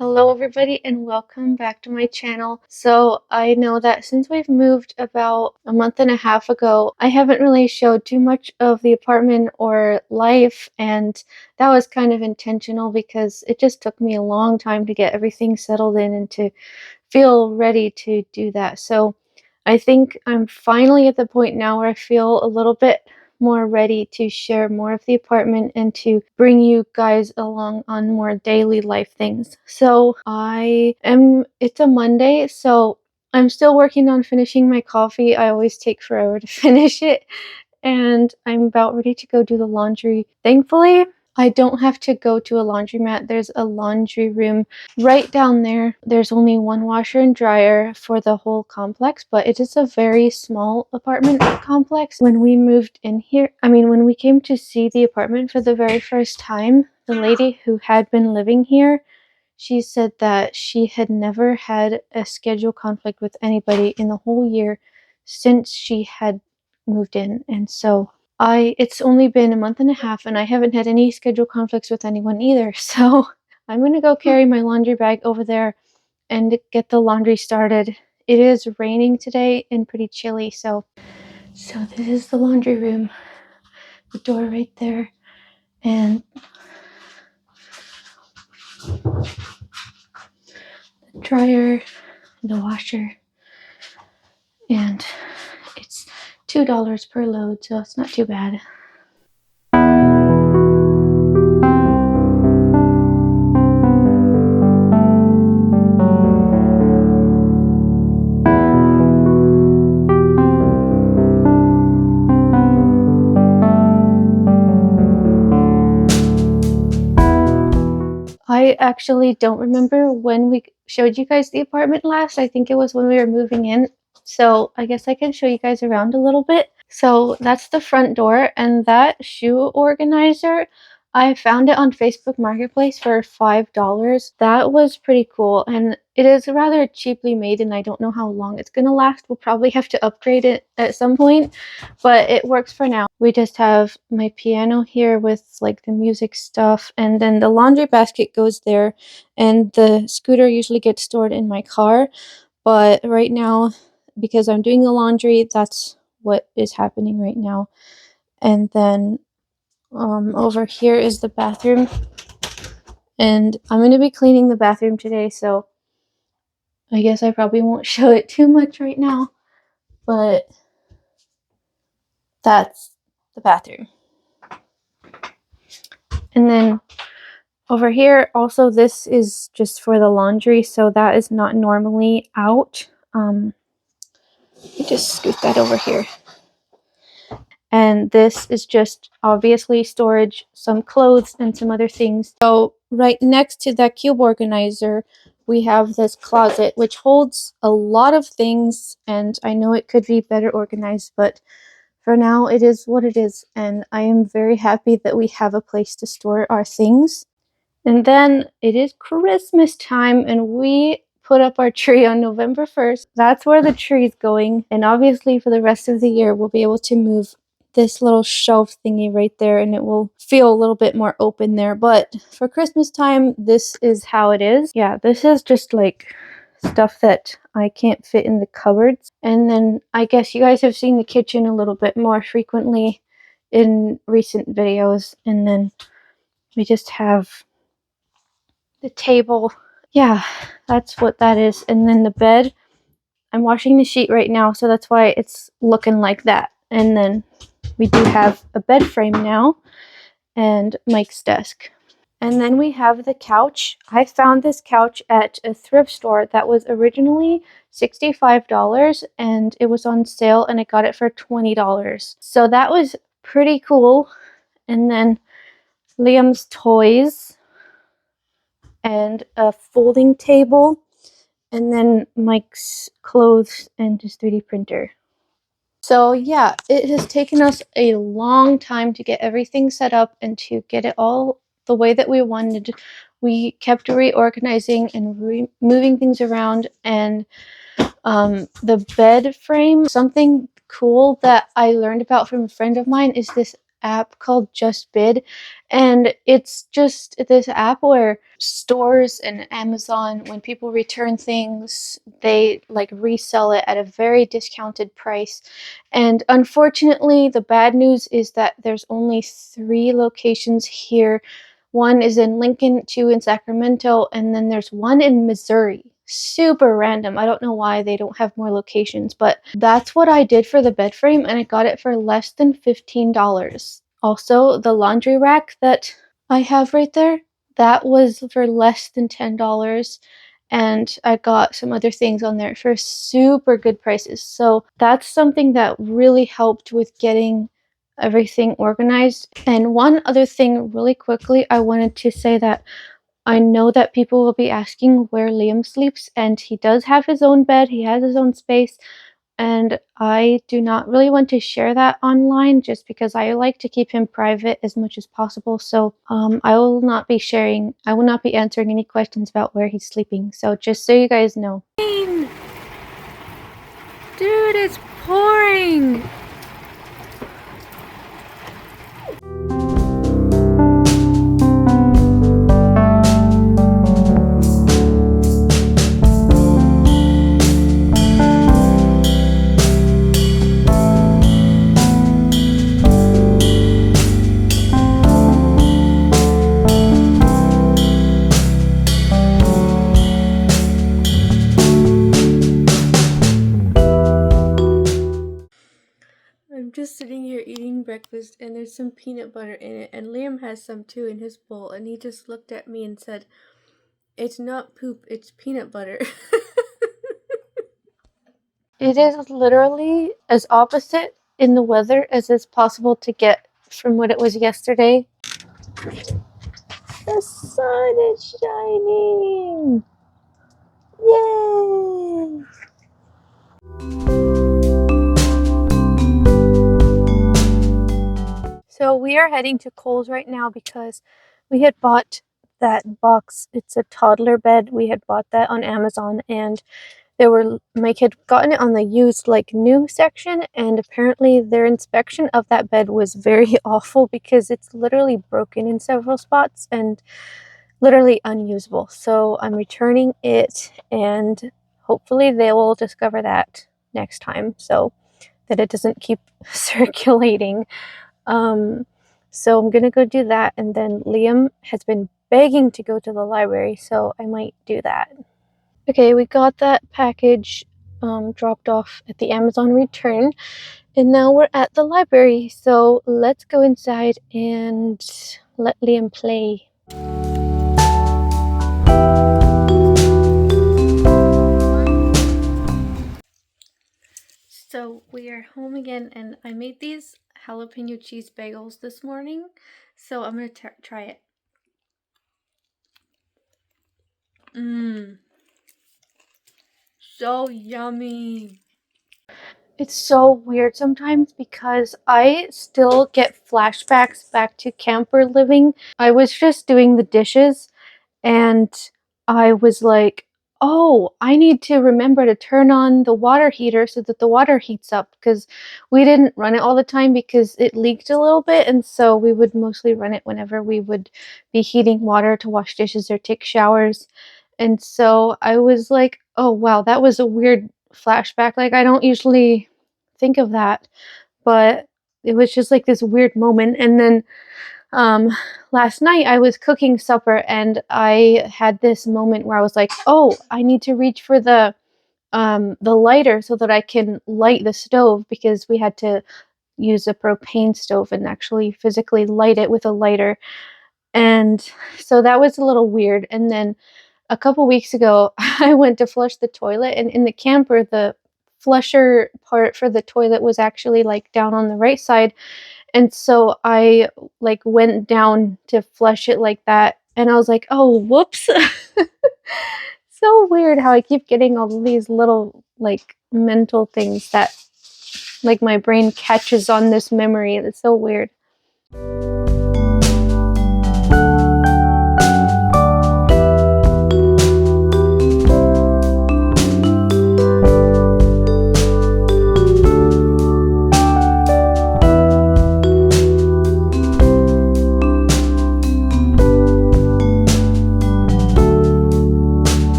Hello everybody and welcome back to my channel. So I know that since we've moved about a month and a half ago, I haven't really showed too much of the apartment or life, and that was kind of intentional because it just took me a long time to get everything settled in and to feel ready to do that. So I think I'm finally at the point now where I feel a little bit more ready to share more of the apartment and to bring you guys along on more daily life things. It's a Monday, so I'm still working on finishing my coffee. I always take forever to finish it, and I'm about ready to go do the laundry. Thankfully, I don't have to go to a laundromat. There's a laundry room right down there. There's only one washer and dryer for the whole complex, but it is a very small apartment complex. When we moved in here, when we came to see the apartment for the very first time, the lady who had been living here, she said that she had never had a schedule conflict with anybody in the whole year since she had moved in. And so it's only been a month and a half and I haven't had any schedule conflicts with anyone either. So I'm going to go carry my laundry bag over there and get the laundry started. It is raining today and pretty chilly. So this is the laundry room, the door right there, and the dryer, the washer, and it's $2 per load, so it's not too bad. I actually don't remember when we showed you guys the apartment last. I think it was when we were moving in. So I guess I can show you guys around a little bit. So that's the front door, and that shoe organizer, I found it on Facebook Marketplace for $5. That was pretty cool, and it is rather cheaply made, and I don't know how long it's gonna last. We'll probably have to upgrade it at some point, but it works for now. We just have my piano here with like the music stuff, and then the laundry basket goes there, and the scooter usually gets stored in my car. But right now, because I'm doing the laundry, that's what is happening right now. And then over here is the bathroom, and I'm going to be cleaning the bathroom today, so I guess I probably won't show it too much right now, but that's the bathroom. And then over here, also, this is just for the laundry, so that is not normally out. Let me just scoot that over here. And this is just obviously storage, some clothes and some other things. So right next to that cube organizer, we have this closet which holds a lot of things, and I know it could be better organized, but for now it is what it is, and I am very happy that we have a place to store our things. And then it is Christmas time, and we put up our tree on November 1st. That's where the tree is going, and obviously for the rest of the year we'll be able to move this little shelf thingy right there, and it will feel a little bit more open there. But for Christmas time, this is how it is. Yeah, this is just like stuff that I can't fit in the cupboards. And then I guess you guys have seen the kitchen a little bit more frequently in recent videos. And then we just have the table. Yeah, that's what that is. And then the bed, I'm washing the sheet right now, so that's why it's looking like that. And then we do have a bed frame now and Mike's desk. And then we have the couch. I found this couch at a thrift store that was originally $65, and it was on sale and I got it for $20. So that was pretty cool. And then Liam's toys and a folding table, and then Mike's clothes and his 3D printer. So yeah, it has taken us a long time to get everything set up and to get it all the way that we wanted. We kept reorganizing and moving things around, and the bed frame, something cool that I learned about from a friend of mine is this app called Just Bid, and it's just this app where stores and Amazon, when people return things, they like resell it at a very discounted price. And unfortunately, the bad news is that there's only 3 locations here. One is in Lincoln, 2 in Sacramento, and then there's one in Missouri. Super random. I don't know why they don't have more locations, but that's what I did for the bed frame, and I got it for less than $15. Also, the laundry rack that I have right there, that was for less than $10. And I got some other things on there for super good prices. So that's something that really helped with getting everything organized. And one other thing, really quickly, I wanted to say that I know that people will be asking where Liam sleeps, and he does have his own bed, he has his own space, and I do not really want to share that online just because I like to keep him private as much as possible. So I will not be answering any questions about where he's sleeping. So just so you guys know. Dude, it's pouring! I'm just sitting here eating breakfast, and there's some peanut butter in it, and Liam has some too in his bowl, and he just looked at me and said, "It's not poop, it's peanut butter." It is literally as opposite in the weather as is possible to get from what it was yesterday. The sun is shining! Yay! So we are heading to Kohl's right now because we had bought that box. It's a toddler bed. We had bought that on Amazon, and Mike had gotten it on the used like new section, and apparently their inspection of that bed was very awful because it's literally broken in several spots and literally unusable. So I'm returning it, and hopefully they will discover that next time so that it doesn't keep circulating. So I'm gonna go do that, and then Liam has been begging to go to the library, so I might do that. Okay, we got that package dropped off at the Amazon return, and now we're at the library, so let's go inside and let Liam play. So we are home again, and I made these jalapeno cheese bagels this morning, so I'm gonna try it. So yummy. It's so weird sometimes because I still get flashbacks back to camper living. I was just doing the dishes, and I was like, oh, I need to remember to turn on the water heater so that the water heats up, because we didn't run it all the time because it leaked a little bit, and so we would mostly run it whenever we would be heating water to wash dishes or take showers. And so I was like, oh wow, that was a weird flashback. Like, I don't usually think of that, but it was just like this weird moment. And then last night I was cooking supper, and I had this moment where I was like, oh, I need to reach for the lighter so that I can light the stove, because we had to use a propane stove and actually physically light it with a lighter. And so that was a little weird. And then a couple weeks ago, I went to flush the toilet, and in the camper, the flusher part for the toilet was actually like down on the right side. And so I like went down to flush it like that, and I was like, oh, whoops. So weird how I keep getting all these little like mental things that like my brain catches on this memory. It's so weird.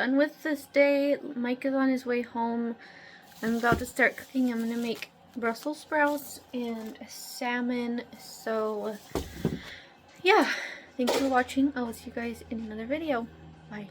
done with this day. Mike is on his way home. I'm about to start cooking. I'm gonna make Brussels sprouts and salmon. So yeah, thanks for watching. I will see you guys in another video. Bye.